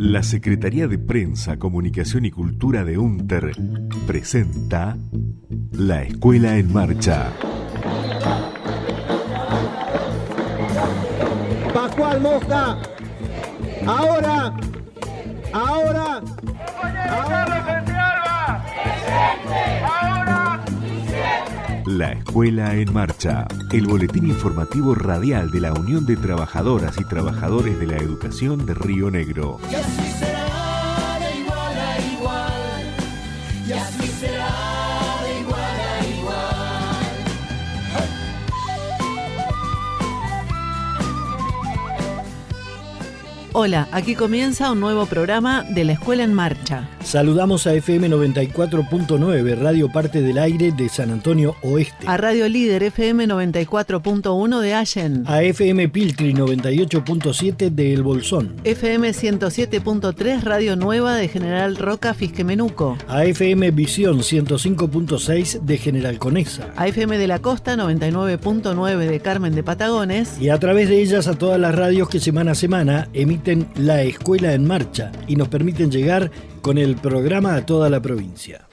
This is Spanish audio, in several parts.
La Secretaría de Prensa, Comunicación y Cultura de UNTER presenta La Escuela en Marcha. Pascual Mosca, ahora. La Escuela en Marcha, el boletín informativo radial de la Unión de Trabajadoras y Trabajadores de la Educación de Río Negro. Y así será de igual a igual, y así será de igual a igual. Hola, aquí comienza un nuevo programa de La Escuela en Marcha. Saludamos a FM 94.9, Radio Parte del Aire de San Antonio Oeste. A Radio Líder FM 94.1 de Allen. A FM Piltri 98.7 de El Bolsón. FM 107.3 Radio Nueva de General Roca, Fisquemenuco. A FM Visión 105.6 de General Conesa. A FM de la Costa 99.9 de Carmen de Patagones. Y a través de ellas a todas las radios que semana a semana emiten La Escuela en Marcha y nos permiten llegar con el programa a toda la provincia.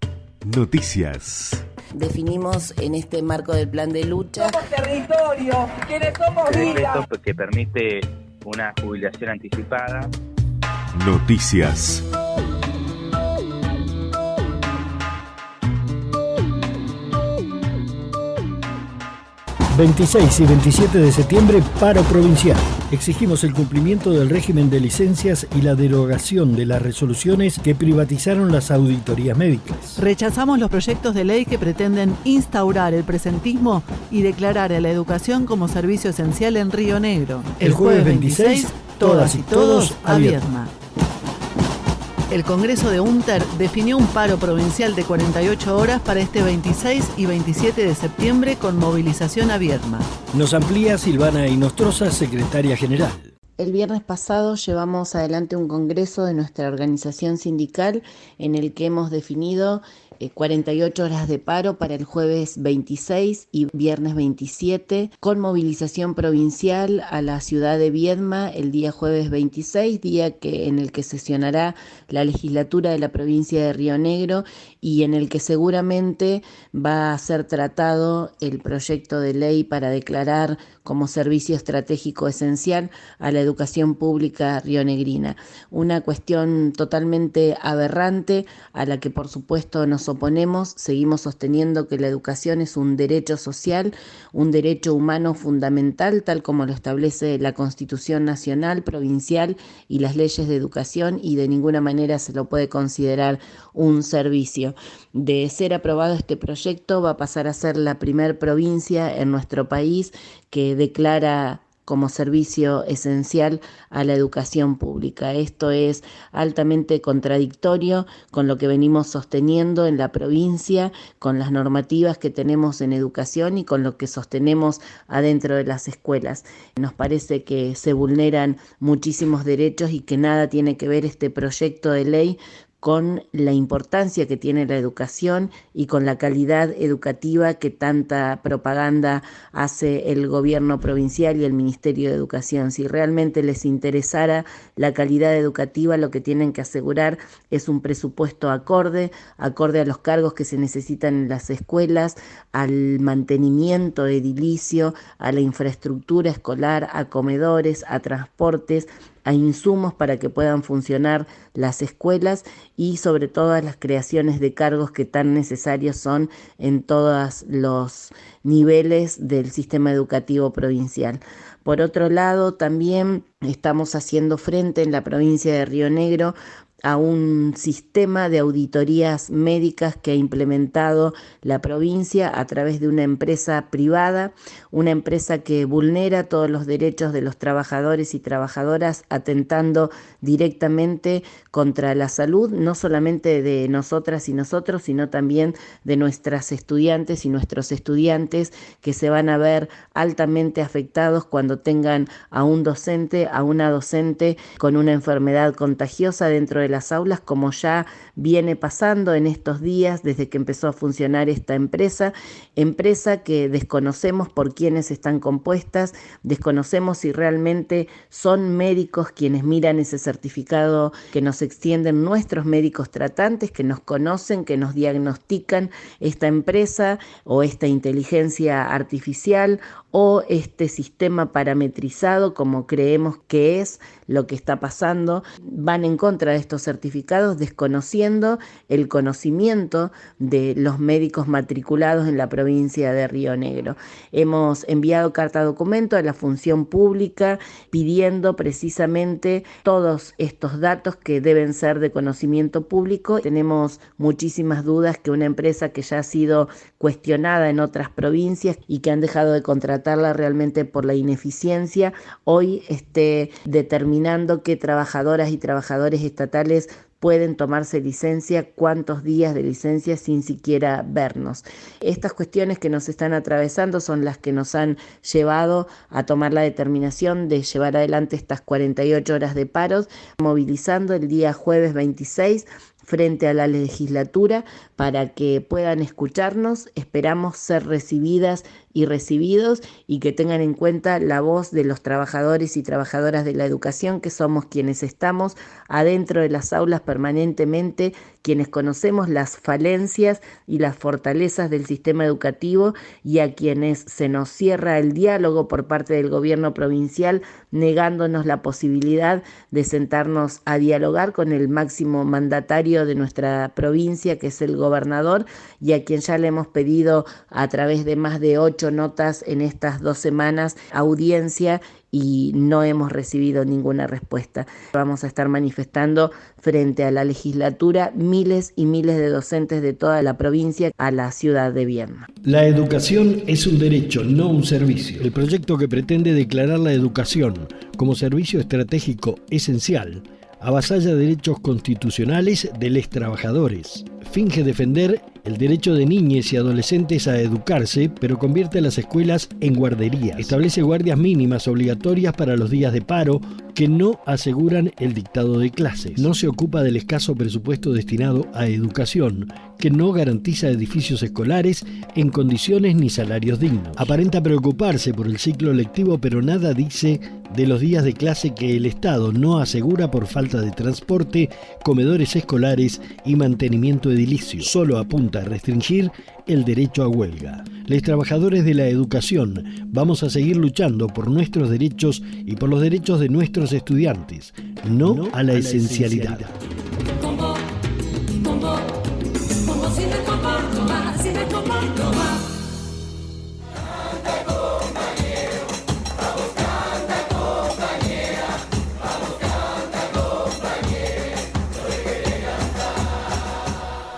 Noticias. Definimos en este marco del plan de lucha. Somos territorio, quienes somos vida. Que permite una jubilación anticipada. Noticias. ...26 y 27 de septiembre, paro provincial. Exigimos el cumplimiento del régimen de licencias y la derogación de las resoluciones que privatizaron las auditorías médicas. Rechazamos los proyectos de ley que pretenden instaurar el presentismo y declarar a la educación como servicio esencial en Río Negro. El jueves 26, todas y todos a Viedma. El Congreso de UNTER definió un paro provincial de 48 horas para este 26 y 27 de septiembre con movilización a Viedma. Nos amplía Silvana Inostroza, secretaria general. El viernes pasado llevamos adelante un congreso de nuestra organización sindical en el que hemos definido 48 horas de paro para el jueves 26 y viernes 27, con movilización provincial a la ciudad de Viedma el día jueves 26, día en el que sesionará la legislatura de la provincia de Río Negro y en el que seguramente va a ser tratado el proyecto de ley para declarar como servicio estratégico esencial a la educación pública rionegrina. Una cuestión totalmente aberrante a la que por supuesto nos oponemos. Seguimos sosteniendo que la educación es un derecho social, un derecho humano fundamental, tal como lo establece la Constitución Nacional, Provincial y las leyes de educación, y de ninguna manera se lo puede considerar un servicio. De ser aprobado este proyecto, va a pasar a ser la primer provincia en nuestro país que declara como servicio esencial a la educación pública. Esto es altamente contradictorio con lo que venimos sosteniendo en la provincia, con las normativas que tenemos en educación y con lo que sostenemos adentro de las escuelas. Nos parece que se vulneran muchísimos derechos y que nada tiene que ver este proyecto de ley con la importancia que tiene la educación y con la calidad educativa que tanta propaganda hace el gobierno provincial y el Ministerio de Educación. Si realmente les interesara la calidad educativa, lo que tienen que asegurar es un presupuesto acorde a los cargos que se necesitan en las escuelas, al mantenimiento edilicio, a la infraestructura escolar, a comedores, a transportes, a insumos para que puedan funcionar las escuelas y sobre todo a las creaciones de cargos que tan necesarios son en todos los niveles del sistema educativo provincial. Por otro lado, también estamos haciendo frente en la provincia de Río Negro a un sistema de auditorías médicas que ha implementado la provincia a través de una empresa privada, una empresa que vulnera todos los derechos de los trabajadores y trabajadoras, atentando directamente contra la salud, no solamente de nosotras y nosotros, sino también de nuestras estudiantes y nuestros estudiantes, que se van a ver altamente afectados cuando tengan a un docente, a una docente con una enfermedad contagiosa dentro de de las aulas, como ya viene pasando en estos días desde que empezó a funcionar esta empresa que desconocemos por quiénes están compuestas, desconocemos si realmente son médicos quienes miran ese certificado que nos extienden nuestros médicos tratantes, que nos conocen, que nos diagnostican esta empresa o esta inteligencia artificial o este sistema parametrizado, como creemos que es lo que está pasando. Van en contra de estos certificados, desconociendo el conocimiento de los médicos matriculados en la provincia de Río Negro. Hemos enviado carta documento a la función pública pidiendo precisamente todos estos datos que deben ser de conocimiento público. Tenemos muchísimas dudas que una empresa que ya ha sido cuestionada en otras provincias y que han dejado de contratarla realmente por la ineficiencia, hoy esté determinando qué trabajadoras y trabajadores estatales pueden tomarse licencia, cuántos días de licencia sin siquiera vernos. Estas cuestiones que nos están atravesando son las que nos han llevado a tomar la determinación de llevar adelante estas 48 horas de paros, movilizando el día jueves 26 frente a la legislatura para que puedan escucharnos. Esperamos ser recibidas y recibidos y que tengan en cuenta la voz de los trabajadores y trabajadoras de la educación, que somos quienes estamos adentro de las aulas permanentemente, quienes conocemos las falencias y las fortalezas del sistema educativo y a quienes se nos cierra el diálogo por parte del gobierno provincial, negándonos la posibilidad de sentarnos a dialogar con el máximo mandatario de nuestra provincia, que es el gobernador, y a quien ya le hemos pedido a través de más de 8 notas en estas 2 semanas audiencia y no hemos recibido ninguna respuesta. Vamos a estar manifestando frente a la legislatura miles y miles de docentes de toda la provincia a la ciudad de Viedma. La educación es un derecho, no un servicio. El proyecto que pretende declarar la educación como servicio estratégico esencial avasalla derechos constitucionales de los trabajadores. Finge defender el derecho de niñas y adolescentes a educarse, pero convierte a las escuelas en guarderías. Establece guardias mínimas obligatorias para los días de paro que no aseguran el dictado de clases. No se ocupa del escaso presupuesto destinado a educación, que no garantiza edificios escolares en condiciones ni salarios dignos. Aparenta preocuparse por el ciclo lectivo, pero nada dice de los días de clase que el Estado no asegura por falta de transporte, comedores escolares y mantenimiento edilicio. Solo apunta a restringir el derecho a huelga. Los trabajadores de la educación vamos a seguir luchando por nuestros derechos y por los derechos de nuestros estudiantes, no a la esencialidad.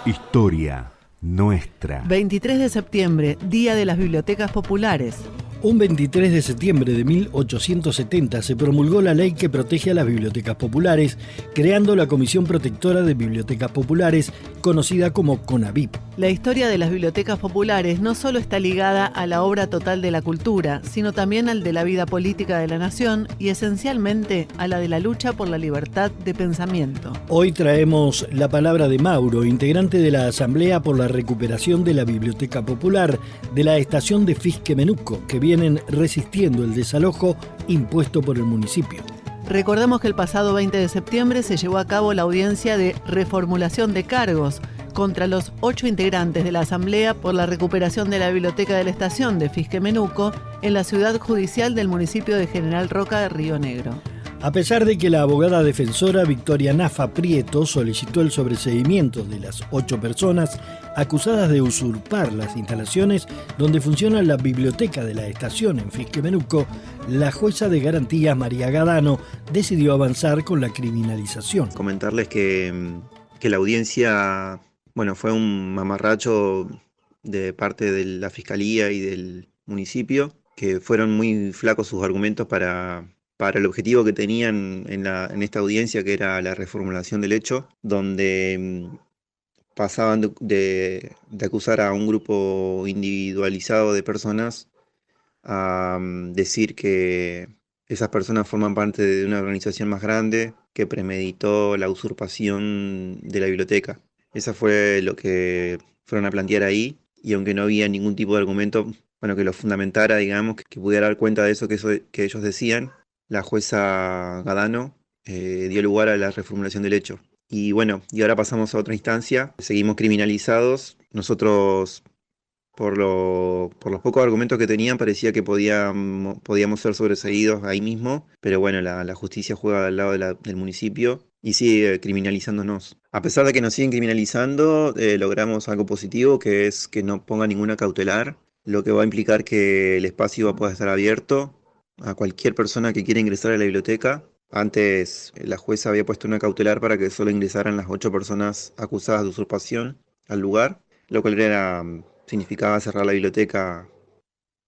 Historia nuestra. 23 de septiembre, Día de las Bibliotecas Populares. Un 23 de septiembre de 1870 se promulgó la ley que protege a las bibliotecas populares, creando la Comisión Protectora de Bibliotecas Populares, conocida como CONABIP. La historia de las bibliotecas populares no solo está ligada a la obra total de la cultura, sino también al de la vida política de la nación y esencialmente a la de la lucha por la libertad de pensamiento. Hoy traemos la palabra de Mauro, integrante de la Asamblea por la Recuperación de la Biblioteca Popular de la estación de Fisquemenuco, que vienen resistiendo el desalojo impuesto por el municipio. Recordamos que el pasado 20 de septiembre se llevó a cabo la audiencia de reformulación de cargos contra los 8 integrantes de la Asamblea por la Recuperación de la Biblioteca de la Estación de Fisquemenuco en la ciudad judicial del municipio de General Roca de Río Negro. A pesar de que la abogada defensora Victoria Nafa Prieto solicitó el sobreseimiento de las 8 personas acusadas de usurpar las instalaciones donde funciona la biblioteca de la estación en Fisquemenuco, la jueza de garantías María Gadano decidió avanzar con la criminalización. Comentarles que la audiencia, fue un mamarracho de parte de la Fiscalía y del municipio, que fueron muy flacos sus argumentos para el objetivo que tenían en esta audiencia, que era la reformulación del hecho, donde pasaban de acusar a un grupo individualizado de personas a decir que esas personas forman parte de una organización más grande que premeditó la usurpación de la biblioteca. Eso fue lo que fueron a plantear ahí, y aunque no había ningún tipo de argumento, bueno, que lo fundamentara, digamos, que pudiera dar cuenta de eso que ellos decían, la jueza Gadano dio lugar a la reformulación del hecho. Y bueno, y ahora pasamos a otra instancia, seguimos criminalizados. Nosotros, por los pocos argumentos que tenían, parecía que podíamos ser sobreseídos ahí mismo, pero bueno, la justicia juega al lado del municipio y sigue criminalizándonos. A pesar de que nos siguen criminalizando, logramos algo positivo, que es que no ponga ninguna cautelar, lo que va a implicar que el espacio pueda estar abierto a cualquier persona que quiera ingresar a la biblioteca. Antes la jueza había puesto una cautelar para que solo ingresaran las 8 personas acusadas de usurpación al lugar, lo cual significaba cerrar la biblioteca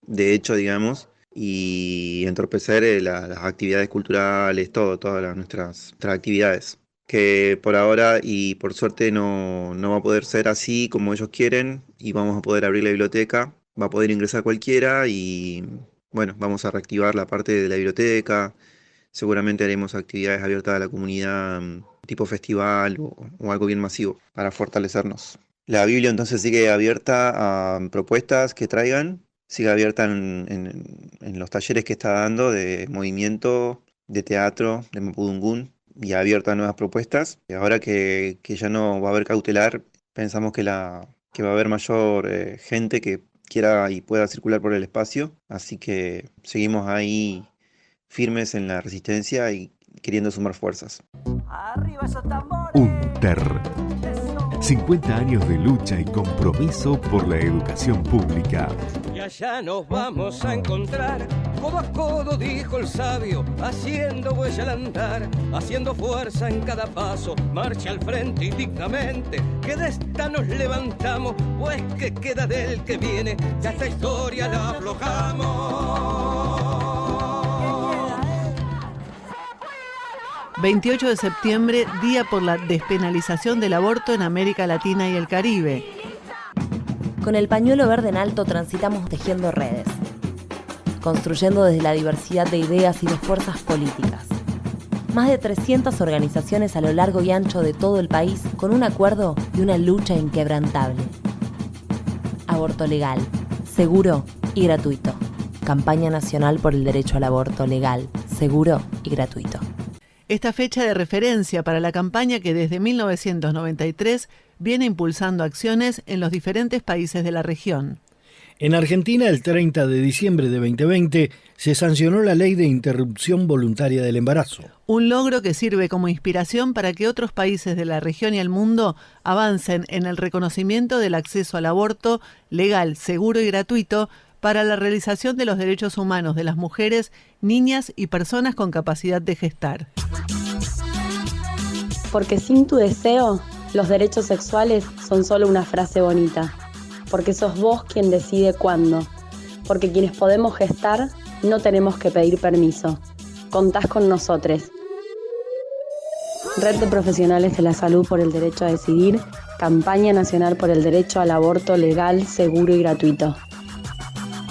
de hecho, digamos, y entorpecer las actividades culturales, todas nuestras actividades. Que por ahora y por suerte no va a poder ser así como ellos quieren, y vamos a poder abrir la biblioteca, va a poder ingresar cualquiera y bueno, vamos a reactivar la parte de la biblioteca. Seguramente haremos actividades abiertas a la comunidad, tipo festival o algo bien masivo para fortalecernos. La Biblia entonces sigue abierta a propuestas que traigan, sigue abierta en los talleres que está dando de movimiento, de teatro, de Mapudungún, y abierta a nuevas propuestas. Y ahora que ya no va a haber cautelar, pensamos que va a haber mayor gente que quiera y pueda circular por el espacio, así que seguimos ahí firmes en la resistencia y queriendo sumar fuerzas. Arriba esos tambores. UNTER. 50 años de lucha y compromiso por la educación pública. Y allá nos vamos a encontrar, codo a codo, dijo el sabio, haciendo huella al andar, haciendo fuerza en cada paso, marcha al frente indignamente, que de esta nos levantamos, pues que queda del que viene, ya esta historia la aflojamos. 28 de septiembre, día por la despenalización del aborto en América Latina y el Caribe. Con el pañuelo verde en alto transitamos tejiendo redes, construyendo desde la diversidad de ideas y de fuerzas políticas. Más de 300 organizaciones a lo largo y ancho de todo el país con un acuerdo y una lucha inquebrantable. Aborto legal, seguro y gratuito. Campaña Nacional por el Derecho al Aborto Legal, Seguro y Gratuito. Esta fecha de referencia para la campaña que desde 1993 viene impulsando acciones en los diferentes países de la región. En Argentina, el 30 de diciembre de 2020, se sancionó la Ley de Interrupción Voluntaria del Embarazo. Un logro que sirve como inspiración para que otros países de la región y el mundo avancen en el reconocimiento del acceso al aborto legal, seguro y gratuito para la realización de los derechos humanos de las mujeres, niñas y personas con capacidad de gestar. Porque sin tu deseo, los derechos sexuales son solo una frase bonita. Porque sos vos quien decide cuándo. Porque quienes podemos gestar, no tenemos que pedir permiso. Contás con nosotros. Red de Profesionales de la Salud por el Derecho a Decidir, Campaña Nacional por el Derecho al Aborto Legal, Seguro y Gratuito.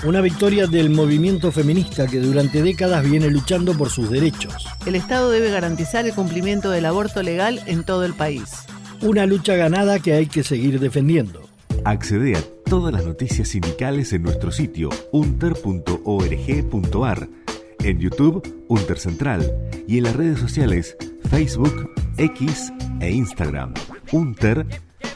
Una victoria del movimiento feminista que durante décadas viene luchando por sus derechos. El Estado debe garantizar el cumplimiento del aborto legal en todo el país. Una lucha ganada que hay que seguir defendiendo. Accede a todas las noticias sindicales en nuestro sitio unter.org.ar, en YouTube Unter Central y en las redes sociales Facebook, X e Instagram. Unter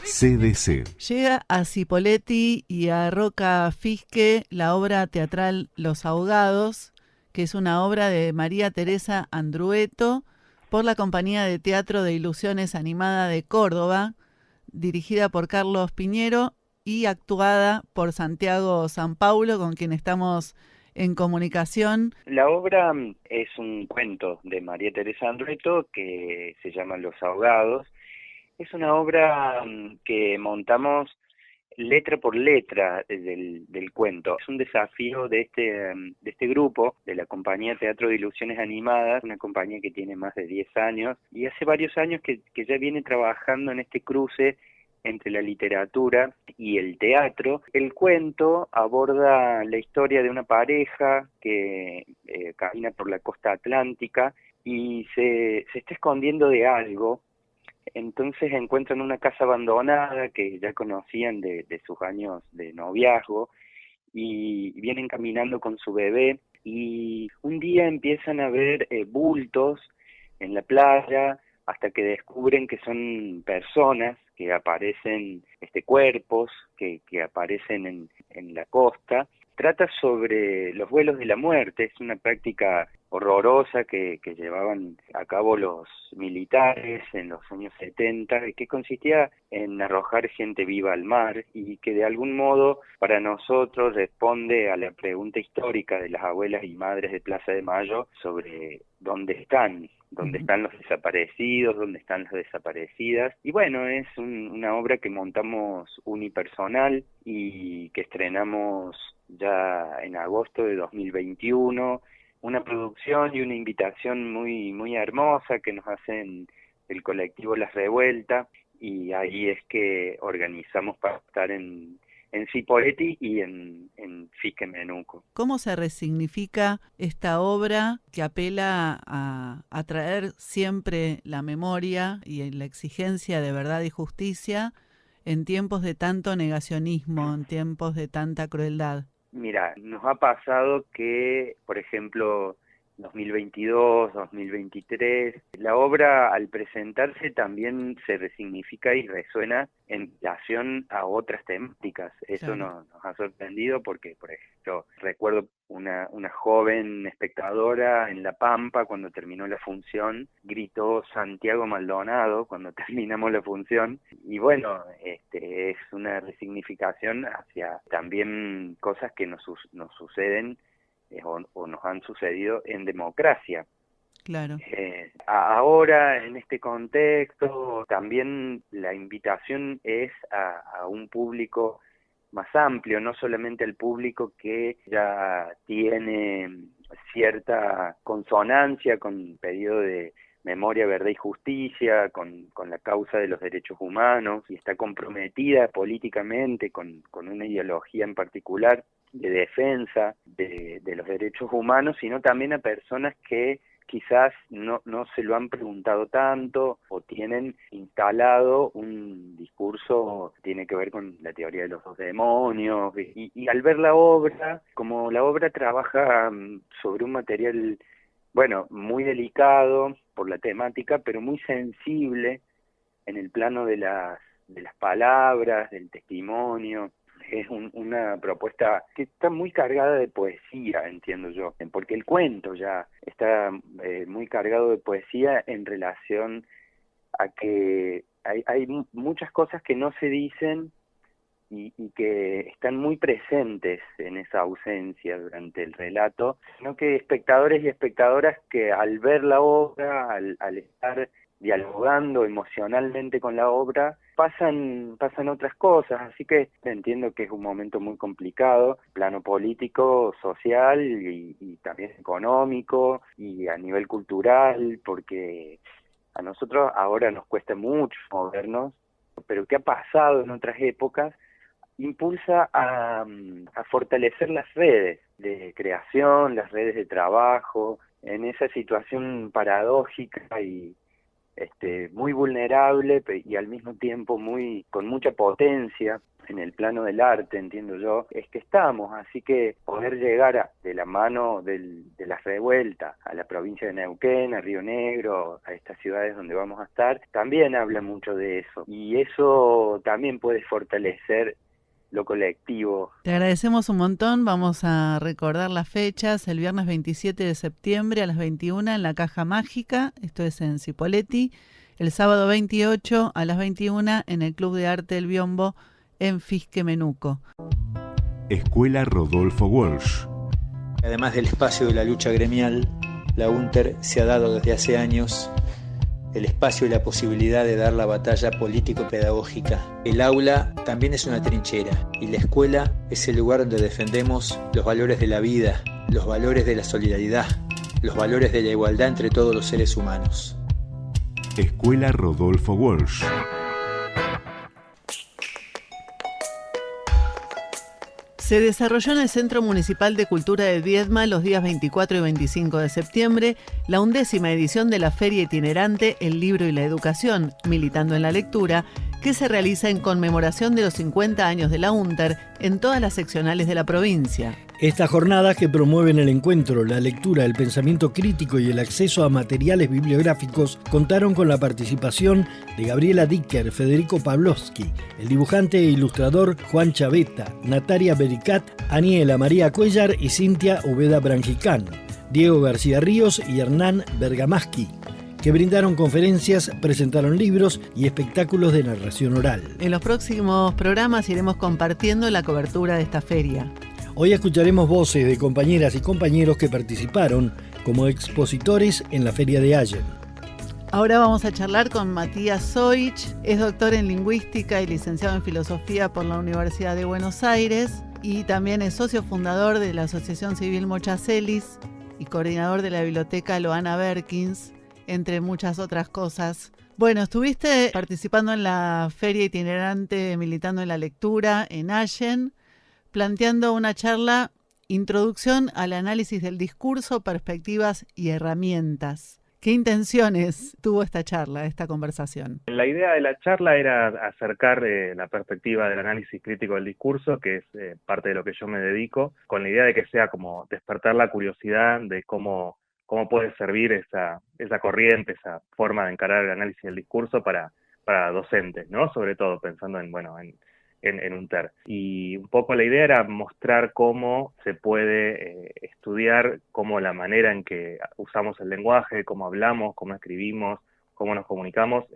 CDC. Llega a Cipolletti y a Roca Fisque la obra teatral Los Ahogados, que es una obra de María Teresa Andrueto por la Compañía de Teatro de Ilusiones Animada de Córdoba, dirigida por Carlos Piñero y actuada por Santiago San Paulo, con quien estamos en comunicación. La obra es un cuento de María Teresa Andrueto que se llama Los Ahogados. Es una obra que montamos letra por letra del cuento. Es un desafío de este grupo, de la Compañía Teatro de Ilusiones Animadas, una compañía que tiene más de 10 años, y hace varios años que ya viene trabajando en este cruce entre la literatura y el teatro. El cuento aborda la historia de una pareja que camina por la costa atlántica y se está escondiendo de algo. Entonces encuentran una casa abandonada que ya conocían de sus años de noviazgo y vienen caminando con su bebé y un día empiezan a ver bultos en la playa hasta que descubren que son personas, que aparecen cuerpos que aparecen en la costa. Trata sobre los vuelos de la muerte, es una práctica horrorosa que llevaban a cabo los militares en los años 70, que consistía en arrojar gente viva al mar y que de algún modo para nosotros responde a la pregunta histórica de las abuelas y madres de Plaza de Mayo sobre dónde están los desaparecidos, dónde están las desaparecidas. Y bueno, es una obra que montamos unipersonal y que estrenamos ya en agosto de 2021, una producción y una invitación muy, muy hermosa que nos hacen el colectivo Las Revueltas, y ahí es que organizamos para estar en Cipolletti y en Fisque Menuco. ¿Cómo se resignifica esta obra que apela a traer siempre la memoria y la exigencia de verdad y justicia en tiempos de tanto negacionismo, en tiempos de tanta crueldad? Mira, nos ha pasado que, por ejemplo, 2022, 2023, la obra al presentarse también se resignifica y resuena en relación a otras temáticas. Eso claro. nos ha sorprendido porque, por ejemplo, recuerdo una joven espectadora en La Pampa cuando terminó la función, gritó Santiago Maldonado cuando terminamos la función, y bueno, es una resignificación hacia también cosas que nos suceden o nos han sucedido en democracia. Claro. Ahora, en este contexto, también la invitación es a un público más amplio, no solamente al público que ya tiene cierta consonancia con el pedido de memoria, verdad y justicia, con la causa de los derechos humanos, y está comprometida políticamente con una ideología en particular de defensa de los derechos humanos, sino también a personas que quizás no se lo han preguntado tanto o tienen instalado un discurso que tiene que ver con la teoría de los dos demonios, y al ver la obra, como la obra trabaja sobre un material, bueno, muy delicado por la temática, pero muy sensible en el plano de las palabras, del testimonio. Es una propuesta que está muy cargada de poesía, entiendo yo, porque el cuento ya está muy cargado de poesía en relación a que hay muchas cosas que no se dicen y que están muy presentes en esa ausencia durante el relato, sino que espectadores y espectadoras que al ver la obra, al estar dialogando emocionalmente con la obra, pasan otras cosas, así que entiendo que es un momento muy complicado, plano político, social y también económico y a nivel cultural, porque a nosotros ahora nos cuesta mucho movernos, pero ¿qué ha pasado en otras épocas? Impulsa a fortalecer las redes de creación, las redes de trabajo, en esa situación paradójica y muy vulnerable y al mismo tiempo con mucha potencia en el plano del arte, entiendo yo, es que estamos, así que poder llegar de la mano de Las Revueltas a la provincia de Neuquén, a Río Negro, a estas ciudades donde vamos a estar, también habla mucho de eso, y eso también puede fortalecer lo colectivo. Te agradecemos un montón, vamos a recordar las fechas, el viernes 27 de septiembre a las 21 en la Caja Mágica, esto es en Cipolletti, el sábado 28 a las 21 en el Club de Arte El Biombo en Fisque Menuco. Escuela Rodolfo Walsh. Además del espacio de la lucha gremial, la UNTER se ha dado desde hace años el espacio y la posibilidad de dar la batalla político-pedagógica. El aula también es una trinchera y la escuela es el lugar donde defendemos los valores de la vida, los valores de la solidaridad, los valores de la igualdad entre todos los seres humanos. Escuela Rodolfo Walsh. Se desarrolló en el Centro Municipal de Cultura de Viedma los días 24 y 25 de septiembre la 11ª edición de la Feria Itinerante El Libro y la Educación, Militando en la Lectura, que se realiza en conmemoración de los 50 años de la UNTER en todas las seccionales de la provincia. Estas jornadas, que promueven el encuentro, la lectura, el pensamiento crítico y el acceso a materiales bibliográficos, contaron con la participación de Gabriela Dicker, Federico Pavlovsky, el dibujante e ilustrador Juan Chaveta, Natalia Bericat, Aniela María Cuellar y Cintia Ubeda Branjicán, Diego García Ríos y Hernán Bergamaschi, que brindaron conferencias, presentaron libros y espectáculos de narración oral. En los próximos programas iremos compartiendo la cobertura de esta feria. Hoy escucharemos voces de compañeras y compañeros que participaron como expositores en la Feria de Allen. Ahora vamos a charlar con Matías Zoich, es doctor en Lingüística y licenciado en Filosofía por la Universidad de Buenos Aires y también es socio fundador de la Asociación Civil Mochacelis y coordinador de la Biblioteca Loana Berkins, entre muchas otras cosas. Bueno, estuviste participando en la Feria Itinerante Militando en la Lectura en Allen, planteando una charla, Introducción al análisis del discurso, perspectivas y herramientas. ¿Qué intenciones tuvo esta charla, esta conversación? La idea de la charla era acercar la perspectiva del análisis crítico del discurso, que es parte de lo que yo me dedico, con la idea de que sea como despertar la curiosidad de cómo puede servir esa corriente, esa forma de encarar el análisis del discurso para docentes, ¿no? Sobre todo pensando en UNTER. Y un poco la idea era mostrar cómo se puede estudiar cómo la manera en que usamos el lenguaje, cómo hablamos, cómo escribimos, cómo nos comunicamos,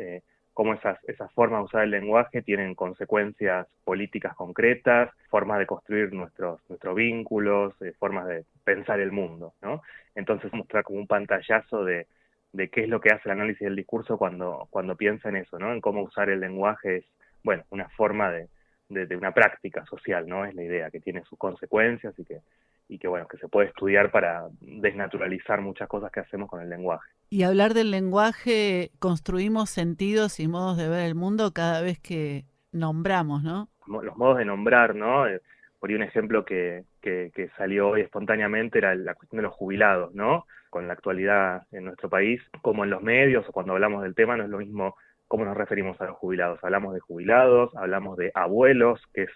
cómo esas formas de usar el lenguaje tienen consecuencias políticas concretas, formas de construir nuestros vínculos, formas de pensar el mundo, ¿no? Entonces mostrar como un pantallazo de qué es lo que hace el análisis del discurso cuando piensa en eso, ¿no? En cómo usar el lenguaje es, bueno, una forma de una práctica social, ¿no? Es la idea, que tiene sus consecuencias y que bueno, que se puede estudiar para desnaturalizar muchas cosas que hacemos con el lenguaje. Y hablar del lenguaje, construimos sentidos y modos de ver el mundo cada vez que nombramos, ¿no? Los modos de nombrar, ¿no? Por ahí un ejemplo que salió hoy espontáneamente era la cuestión de los jubilados, ¿no? Con la actualidad en nuestro país, como en los medios o cuando hablamos del tema, no es lo mismo cómo nos referimos a los jubilados. Hablamos de jubilados, hablamos de abuelos, que es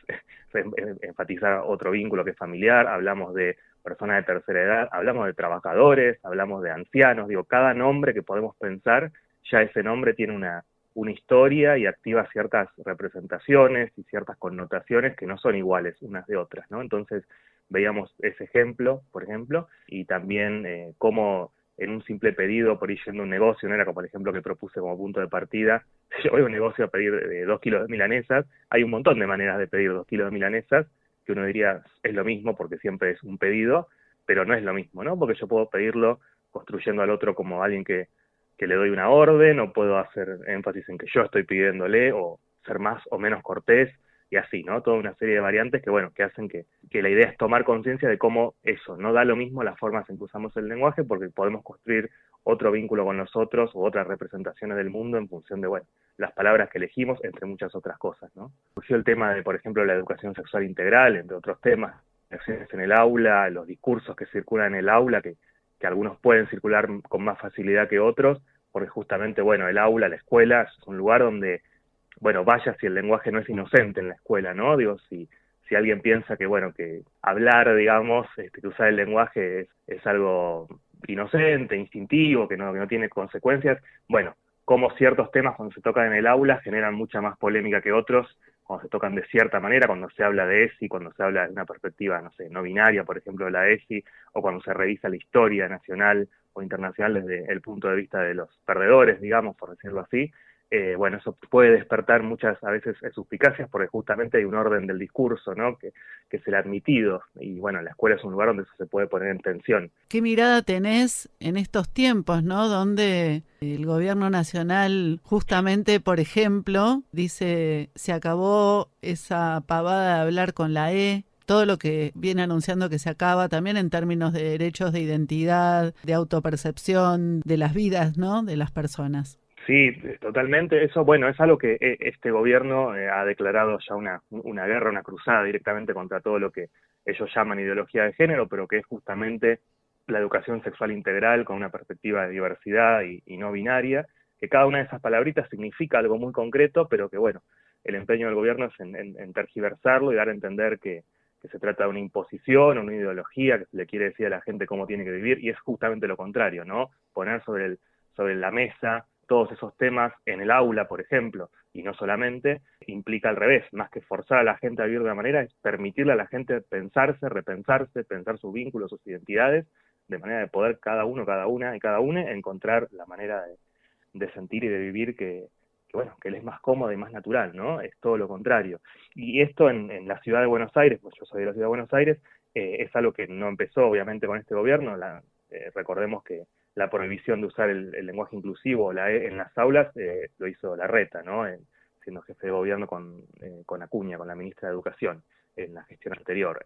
enfatizar otro vínculo que es familiar, hablamos de personas de tercera edad, hablamos de trabajadores, hablamos de ancianos. Digo, cada nombre que podemos pensar, ya ese nombre tiene una historia y activa ciertas representaciones y ciertas connotaciones que no son iguales unas de otras, ¿no? Entonces veíamos ese ejemplo, por ejemplo, y también cómo en un simple pedido, por ir yendo a un negocio, no era como el ejemplo que propuse como punto de partida, si yo voy a un negocio a pedir 2 kilos de milanesas, hay un montón de maneras de pedir 2 kilos de milanesas, que uno diría es lo mismo porque siempre es un pedido, pero no es lo mismo, ¿no? Porque yo puedo pedirlo construyendo al otro como alguien que le doy una orden, o puedo hacer énfasis en que yo estoy pidiéndole, o ser más o menos cortés, y así, ¿no? Toda una serie de variantes que, bueno, que hacen que la idea es tomar conciencia de cómo eso, no da lo mismo las formas en que usamos el lenguaje, porque podemos construir otro vínculo con nosotros o otras representaciones del mundo en función de, bueno, las palabras que elegimos, entre muchas otras cosas, ¿no? Surgió el tema de, por ejemplo, la educación sexual integral, entre otros temas, acciones en el aula, los discursos que circulan en el aula, que algunos pueden circular con más facilidad que otros, porque justamente, bueno, el aula, la escuela, es un lugar donde, bueno, vaya si el lenguaje no es inocente en la escuela, ¿no? Digo, si alguien piensa que, bueno, que hablar, digamos, que usar el lenguaje es algo inocente, instintivo, que no tiene consecuencias, bueno, como ciertos temas cuando se tocan en el aula generan mucha más polémica que otros, cuando se tocan de cierta manera, cuando se habla de ESI, cuando se habla de una perspectiva, no sé, no binaria, por ejemplo, de la ESI, o cuando se revisa la historia nacional o internacional desde el punto de vista de los perdedores, digamos, por decirlo así. Bueno, eso puede despertar muchas, a veces, suspicacias, porque justamente hay un orden del discurso, ¿no? Que es el admitido, y bueno, la escuela es un lugar donde eso se puede poner en tensión. ¿Qué mirada tenés en estos tiempos, ¿no? Donde el gobierno nacional, justamente, por ejemplo, dice, se acabó esa pavada de hablar con la E, todo lo que viene anunciando que se acaba, también en términos de derechos de identidad, de autopercepción, de las vidas, ¿no? De las personas. Sí, totalmente. Eso, bueno, es algo que este gobierno ha declarado ya una guerra, una cruzada directamente contra todo lo que ellos llaman ideología de género, pero que es justamente la educación sexual integral con una perspectiva de diversidad y no binaria, que cada una de esas palabritas significa algo muy concreto, pero que, bueno, el empeño del gobierno es en tergiversarlo y dar a entender que se trata de una imposición o una ideología que se le quiere decir a la gente cómo tiene que vivir, y es justamente lo contrario, ¿no? Poner sobre la mesa todos esos temas en el aula, por ejemplo, y no solamente, implica al revés, más que forzar a la gente a vivir de una manera, es permitirle a la gente pensarse, repensarse, pensar sus vínculos, sus identidades, de manera de poder cada uno, cada una y cada una encontrar la manera de sentir y de vivir que les es más cómoda y más natural, ¿no? Es todo lo contrario. Y esto en la ciudad de Buenos Aires, pues yo soy de la ciudad de Buenos Aires, es algo que no empezó obviamente con este gobierno. Recordemos que la prohibición de usar el lenguaje inclusivo, la E, en las aulas, lo hizo Larreta, ¿no? Siendo jefe de gobierno con Acuña, con la ministra de Educación, en la gestión anterior.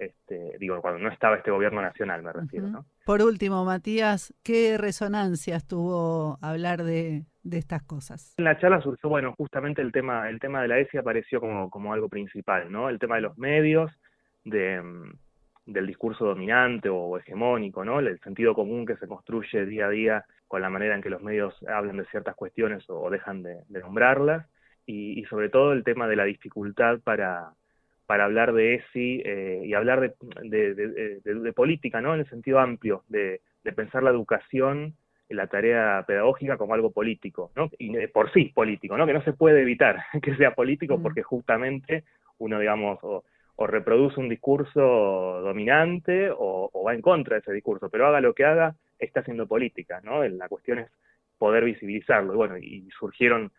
Cuando no estaba este gobierno nacional, me refiero, ¿no? Por último, Matías, ¿qué resonancias tuvo hablar de estas cosas? En la charla surgió, bueno, justamente el tema de la ESI apareció como algo principal, ¿no? El tema de los medios, del discurso dominante o hegemónico, ¿no? El sentido común que se construye día a día con la manera en que los medios hablan de ciertas cuestiones o dejan de nombrarlas, y sobre todo el tema de la dificultad para hablar de ESI y hablar de política, ¿no? En el sentido amplio, de pensar la educación, la tarea pedagógica como algo político, ¿no? Y por sí político, ¿no? Que no se puede evitar que sea político porque justamente uno, digamos, o reproduce un discurso dominante o va en contra de ese discurso, pero haga lo que haga, está haciendo política, ¿no? La cuestión es poder visibilizarlo. Y bueno, y surgieron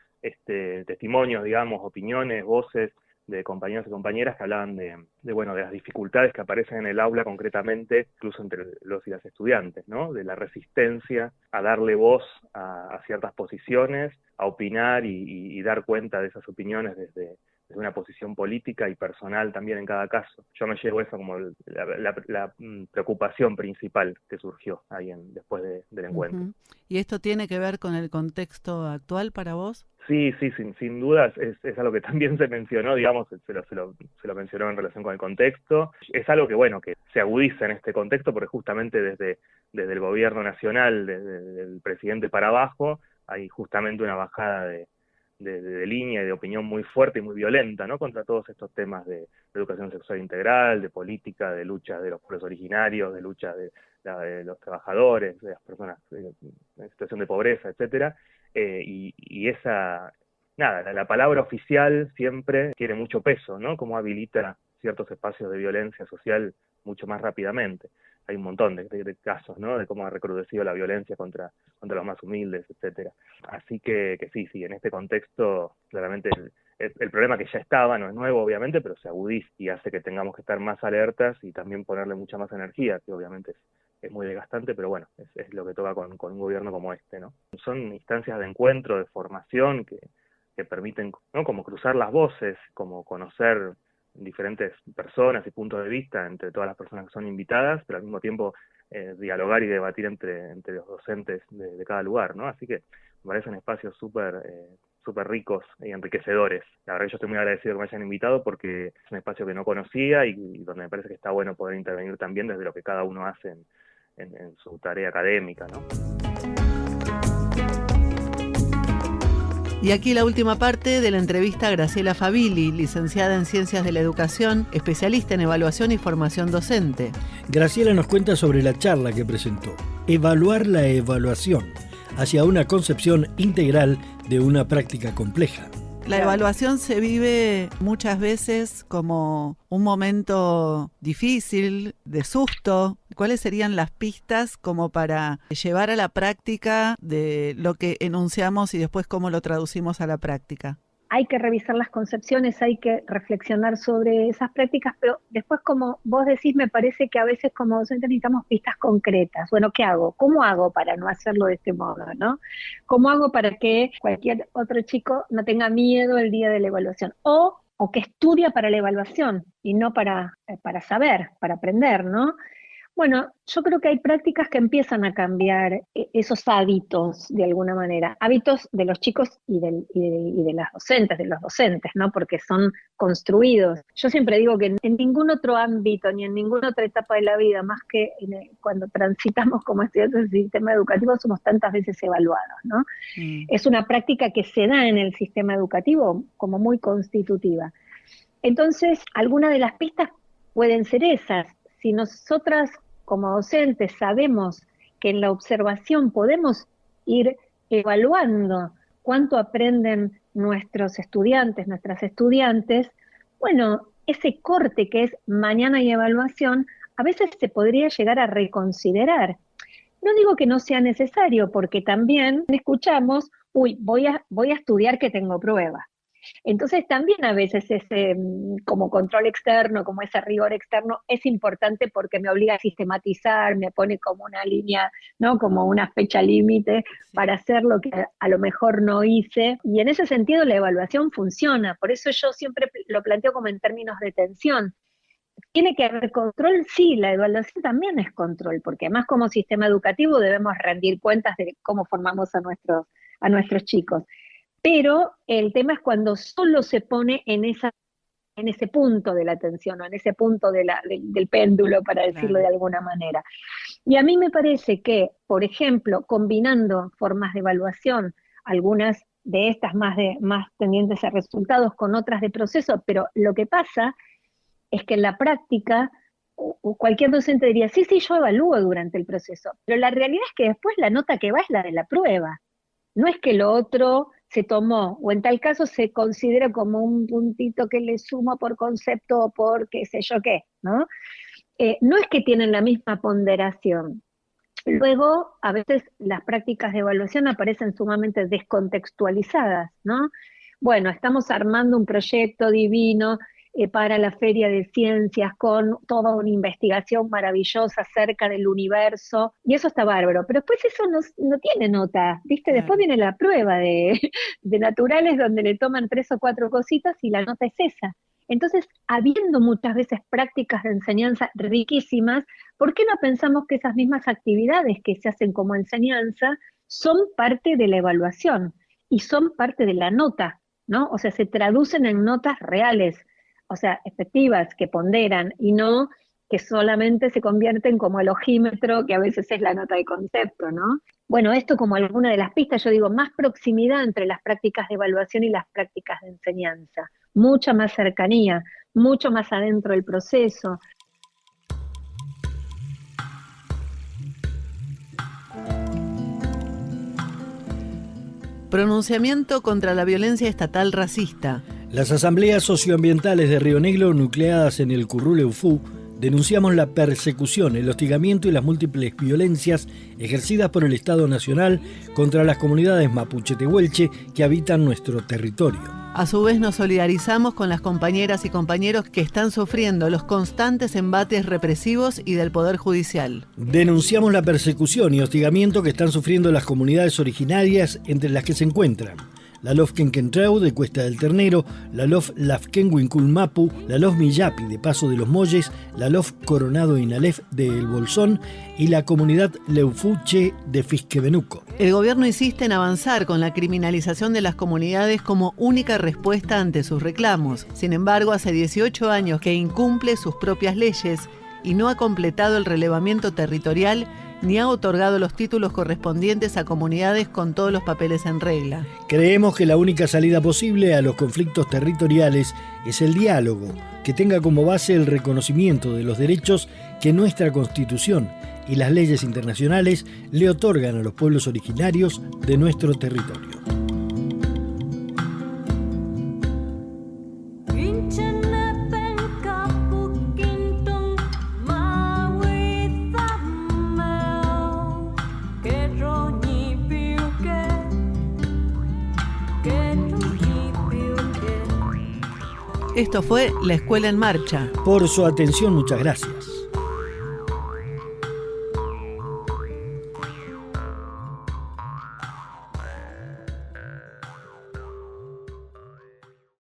testimonios, digamos, opiniones, voces de compañeros y compañeras que hablaban de las dificultades que aparecen en el aula concretamente, incluso entre los y las estudiantes, ¿no? De la resistencia a darle voz a ciertas posiciones, a opinar y dar cuenta de esas opiniones desde una posición política y personal también en cada caso. Yo me llevo eso como la preocupación principal que surgió ahí después del encuentro. ¿Y esto tiene que ver con el contexto actual para vos? Sí, sin dudas, es algo que también se mencionó, digamos, se lo mencionó en relación con el contexto. Es algo que se agudiza en este contexto porque justamente desde el gobierno nacional, desde el presidente para abajo, hay justamente una bajada de línea y de opinión muy fuerte y muy violenta, ¿no? Contra todos estos temas de educación sexual integral, de política, de lucha de los pueblos originarios, de lucha de los trabajadores, de las personas en situación de pobreza, etcétera. Y esa, la palabra oficial siempre tiene mucho peso, ¿no? Como habilita ciertos espacios de violencia social mucho más rápidamente. Hay un montón de casos, ¿no? De cómo ha recrudecido la violencia contra los más humildes, etcétera. Así que sí, en este contexto, claramente el problema que ya estaba, no es nuevo obviamente, pero se agudiza y hace que tengamos que estar más alertas y también ponerle mucha más energía, que obviamente es muy desgastante, pero bueno, es lo que toca con un gobierno como este, ¿no? Son instancias de encuentro, de formación que permiten, ¿no? Como cruzar las voces, como conocer diferentes personas y puntos de vista entre todas las personas que son invitadas, pero al mismo tiempo dialogar y debatir entre los docentes de cada lugar, ¿no? Así que me parecen espacios súper ricos y enriquecedores. La verdad que yo estoy muy agradecido que me hayan invitado porque es un espacio que no conocía y donde me parece que está bueno poder intervenir también desde lo que cada uno hace en su tarea académica, ¿no? Y aquí la última parte de la entrevista a Graciela Favilli, licenciada en Ciencias de la Educación, especialista en evaluación y formación docente. Graciela nos cuenta sobre la charla que presentó, Evaluar la evaluación, hacia una concepción integral de una práctica compleja. La evaluación se vive muchas veces como un momento difícil, de susto. ¿Cuáles serían las pistas como para llevar a la práctica de lo que enunciamos y después cómo lo traducimos a la práctica? Hay que revisar las concepciones, hay que reflexionar sobre esas prácticas, pero después, como vos decís, me parece que a veces como docentes necesitamos pistas concretas. Bueno, ¿qué hago? ¿Cómo hago para no hacerlo de este modo, no? ¿Cómo hago para que cualquier otro chico no tenga miedo el día de la evaluación? O que estudia para la evaluación y no para saber, para aprender, ¿no? Bueno, yo creo que hay prácticas que empiezan a cambiar esos hábitos de alguna manera, hábitos de los chicos y de las docentes, de los docentes, ¿no? Porque son construidos. Yo siempre digo que en ningún otro ámbito, ni en ninguna otra etapa de la vida, más que cuando transitamos como estudiantes del sistema educativo, somos tantas veces evaluados, ¿no? Es una práctica que se da en el sistema educativo como muy constitutiva. Entonces, algunas de las pistas pueden ser esas. Si nosotras como docentes sabemos que en la observación podemos ir evaluando cuánto aprenden nuestros estudiantes, nuestras estudiantes, bueno, ese corte que es mañana y evaluación, a veces se podría llegar a reconsiderar. No digo que no sea necesario, porque también escuchamos, voy a estudiar que tengo prueba. Entonces también a veces ese como control externo, como ese rigor externo es importante porque me obliga a sistematizar, me pone como una línea, ¿no? Como una fecha límite para hacer lo que a lo mejor no hice, y en ese sentido la evaluación funciona. Por eso yo siempre lo planteo como en términos de tensión. ¿Tiene que haber control? Sí, la evaluación también es control, porque además como sistema educativo debemos rendir cuentas de cómo formamos a nuestros chicos. Pero el tema es cuando solo se pone en ese punto de la atención, o en ese punto del péndulo, para decirlo de alguna manera. Y a mí me parece que, por ejemplo, combinando formas de evaluación, algunas de estas más tendientes a resultados con otras de proceso, pero lo que pasa es que en la práctica cualquier docente diría, sí, yo evalúo durante el proceso, pero la realidad es que después la nota que va es la de la prueba. No es que lo otro se tomó, o en tal caso se considera como un puntito que le sumo por concepto o por qué sé yo qué, ¿no? No es que tienen la misma ponderación. Luego, a veces las prácticas de evaluación aparecen sumamente descontextualizadas, ¿no? Bueno, estamos armando un proyecto divino para la Feria de Ciencias con toda una investigación maravillosa acerca del universo, y eso está bárbaro, pero después eso no tiene nota, ¿viste? Después viene la prueba de naturales donde le toman 3 o 4 cositas y la nota es esa. Entonces, habiendo muchas veces prácticas de enseñanza riquísimas, ¿por qué no pensamos que esas mismas actividades que se hacen como enseñanza son parte de la evaluación y son parte de la nota, ¿no? O sea, se traducen en notas reales, o sea, efectivas, que ponderan, y no que solamente se convierten como el ojímetro, que a veces es la nota de concepto, ¿no? Bueno, esto como alguna de las pistas, yo digo, más proximidad entre las prácticas de evaluación y las prácticas de enseñanza, mucha más cercanía, mucho más adentro del proceso. Pronunciamiento contra la violencia estatal racista. Las asambleas socioambientales de Río Negro, nucleadas en el Currul Eufú, denunciamos la persecución, el hostigamiento y las múltiples violencias ejercidas por el Estado Nacional contra las comunidades mapuche tehuelche que habitan nuestro territorio. A su vez nos solidarizamos con las compañeras y compañeros que están sufriendo los constantes embates represivos y del Poder Judicial. Denunciamos la persecución y hostigamiento que están sufriendo las comunidades originarias, entre las que se encuentran la Lof Kenkentreu de Cuesta del Ternero, la Lof Lafkenhuincul-Mapu, la Lof Millapi de Paso de los Molles, la Lof Coronado Inalef de El Bolsón y la comunidad Leufuche de Fisquemenuco. El gobierno insiste en avanzar con la criminalización de las comunidades como única respuesta ante sus reclamos. Sin embargo, hace 18 años que incumple sus propias leyes y no ha completado el relevamiento territorial ni ha otorgado los títulos correspondientes a comunidades con todos los papeles en regla. Creemos que la única salida posible a los conflictos territoriales es el diálogo, que tenga como base el reconocimiento de los derechos que nuestra Constitución y las leyes internacionales le otorgan a los pueblos originarios de nuestro territorio. Esto fue La Escuela en Marcha. Por su atención, muchas gracias.